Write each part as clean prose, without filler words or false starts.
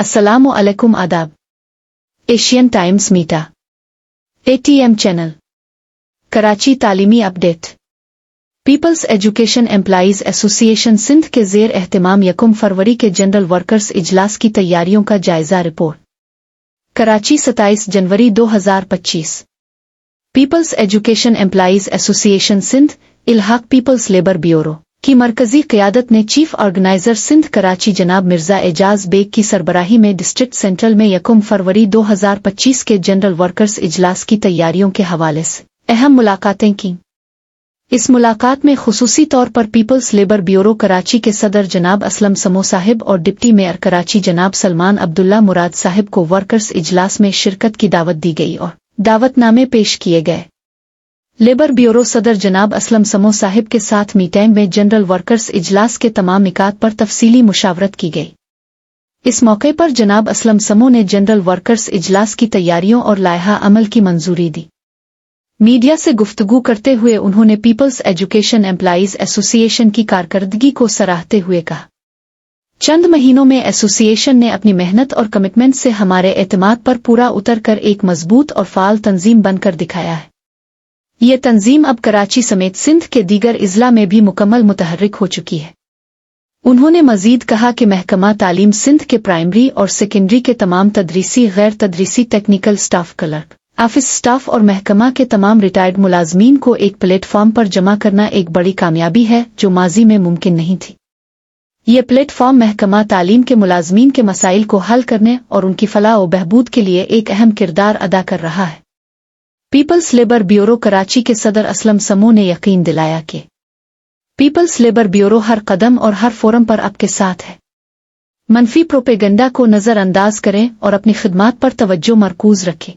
अस्सलामु अलैकुम आदाब। एशियन टाइम्स मीटा ATM चैनल कराची तालीमी update. People's education employees association Sindh के ज़ेर एहतिमाम 1 फरवरी के जनरल वर्कर्स इजलास की तैयारियों का जायजा रिपोर्ट। कराची 27 जनवरी 2025। People's education employees association Sindh इल्हाक पीपल्स लेबर ब्यूरो की मरकजी क़यादत ने चीफ ऑर्गेनाइजर सिंध कराची जनाब मिर्जा एजाज बेग की सरबराही में डिस्ट्रिक्ट सेंट्रल में 1 फरवरी 2025 के जनरल वर्कर्स इजलास की तैयारियों के हवाले से अहम मुलाकातें की। इस मुलाकात में खुसूसी तौर पर पीपल्स लेबर ब्यूरो कराची के सदर जनाब असलम समो साहिब और डिप्टी मेयर कराची जनाब सलमान अब्दुल्ला मुराद साहिब को वर्कर्स इजलास में शिरकत की दावत दी गई और दावतनामे पेश किए गए। लेबर ब्यूरो सदर जनाब असलम समो साहिब के साथ मीटिंग में जनरल वर्कर्स इजलास के तमाम निकात पर तफसीली मुशावरत की गई। इस मौके पर जनाब असलम समो ने जनरल वर्कर्स इजलास की तैयारियों और लायहा अमल की मंजूरी दी। मीडिया से गुफ्तगू करते हुए उन्होंने पीपल्स एजुकेशन एम्प्लॉइज एसोसिएशन की कारकर्दगी को सराहते हुए कहा, चंद महीनों में एसोसिएशन ने अपनी मेहनत और कमिटमेंट से हमारे एतमाद पर पूरा उतर कर एक मजबूत और फाल तंजीम बनकर दिखाया है। ये तंजीम अब कराची समेत सिंध के दीगर इजला में भी मुकम्मल मुतहर्रिक हो चुकी है। उन्होंने मजीद कहा कि महकमा तालीम सिंध के प्राइमरी और सेकेंडरी के तमाम तदरीसी, गैर तदरीसी, technical staff, clerk, office staff और महकमा के तमाम रिटायर्ड मुलाजमीन को एक प्लेटफॉर्म पर जमा करना एक बड़ी कामयाबी है जो माजी में मुमकिन नहीं थी। ये प्लेटफॉर्म महकमा तालीम के मुलाजमीन के मसाइल को हल करने और उनकी फलाह व बहबूद के लिए एक अहम किरदार अदा कर रहा है। पीपल्स लेबर ब्यूरो कराची के सदर असलम समो ने यकीन दिलाया कि पीपल्स लेबर ब्यूरो हर कदम और हर फोरम पर आपके साथ है। मनफी प्रोपेगेंडा को नज़रअंदाज करें और अपनी खिदमात पर तवज्जो मरकूज रखें।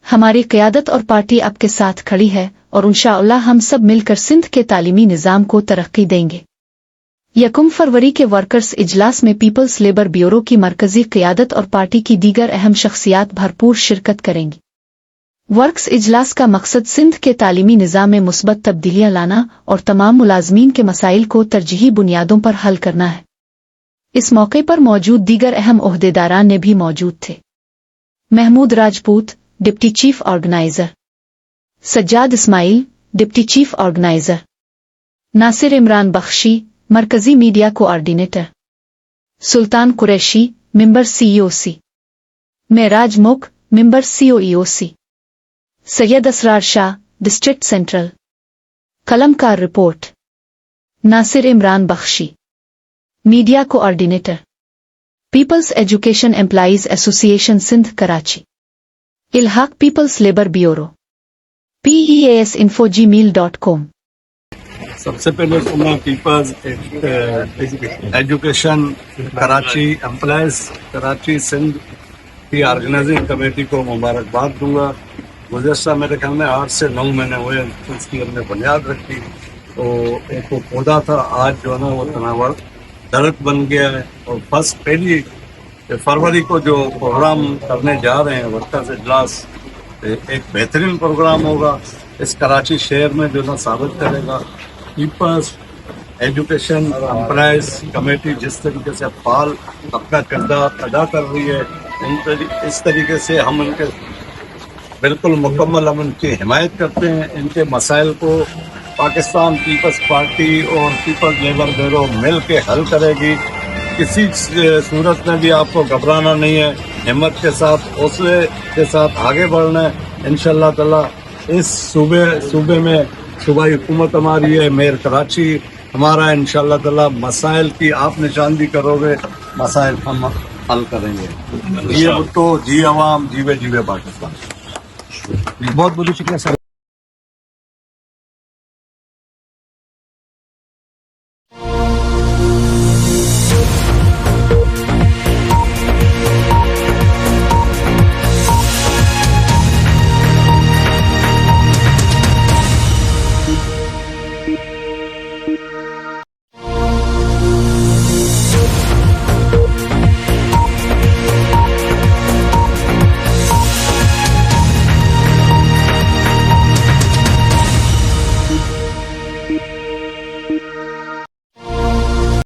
हमारी क़यादत और पार्टी आपके साथ खड़ी है और इंशाअल्लाह हम सब मिलकर सिंध के तालीमी निज़ाम को तरक्की देंगे। 1 फरवरी के वर्कर्स इजलास में पीपल्स लेबर ब्यूरो की मरकजी क़यादत और पार्टी की दीगर अहम शख्सियात भरपूर शिरकत करेंगी। वर्क्स इजलास का मकसद सिंध के तालीमी निज़ाम में मुस्बत तब्दीलियां लाना और तमाम मुलाजमीन के मसाइल को तरजीही बुनियादों पर हल करना है। इस मौके पर मौजूद दीगर अहम ओहदेदारान ने भी मौजूद थे। Mahmood Rajput, deputy chief organiser, Sajjad Ismail, deputy chief organiser, Nasir Imran Bakhshi, मरकजी media coordinator, Sultan Qureshi, member CEOC, Meraj मुक, member COEOC, Syed Asrar Shah, district central. कलमकार report, Nasir Imran Bakhshi, media coordinator, people's education employees association Sindh Karachi, इल्हाक पीपल्स लेबर ब्यूरो, PEASinfo@gmail.com। सबसे पहले तो मैं people's education Karachi employees Karachi Sindh की ऑर्गेनाइजिंग कमेटी को मुबारकबाद दूंगा। गुज़श्ता मेरे ख्याल में 8 से 9 महीने हुए इसकी हमने बुनियाद रखी, तो एक वो पौधा था, आज जो है ना वो तनावर दरख्त बन गया है। और पहली फरवरी को जो प्रोग्राम करने जा रहे हैं वर्कर्स इजलास, एक बेहतरीन प्रोग्राम होगा। इस कराची शहर में जो ना साबित करेगा पीपल्स एजुकेशन एम्प्लॉइज कमेटी जिस तरीके से फाल अपना किरदार अदा कर रही है, इस तरीके से हम उनके बिल्कुल मुकम्मल हम उनकी हिमायत करते हैं। इनके मसाइल को पाकिस्तान पीपल्स पार्टी और पीपल्स लेबर ब्यूरो मिल के हल करेगी। किसी सूरत में भी आपको घबराना नहीं है, हिम्मत के साथ, हौसले के साथ आगे बढ़ना है। इंशाअल्लाह ताला इस सूबे में सूबाई हुकूमत हमारी है, मेयर कराची हमारा, इंशाअल्लाह ताला मसाइल की आप निशानदी करोगे, मसाइल हम हल करेंगे। ये भुट्टो, जी अवाम, जीवे जीवे पाकिस्तान। बहुत बहुत शुक्रिया सर।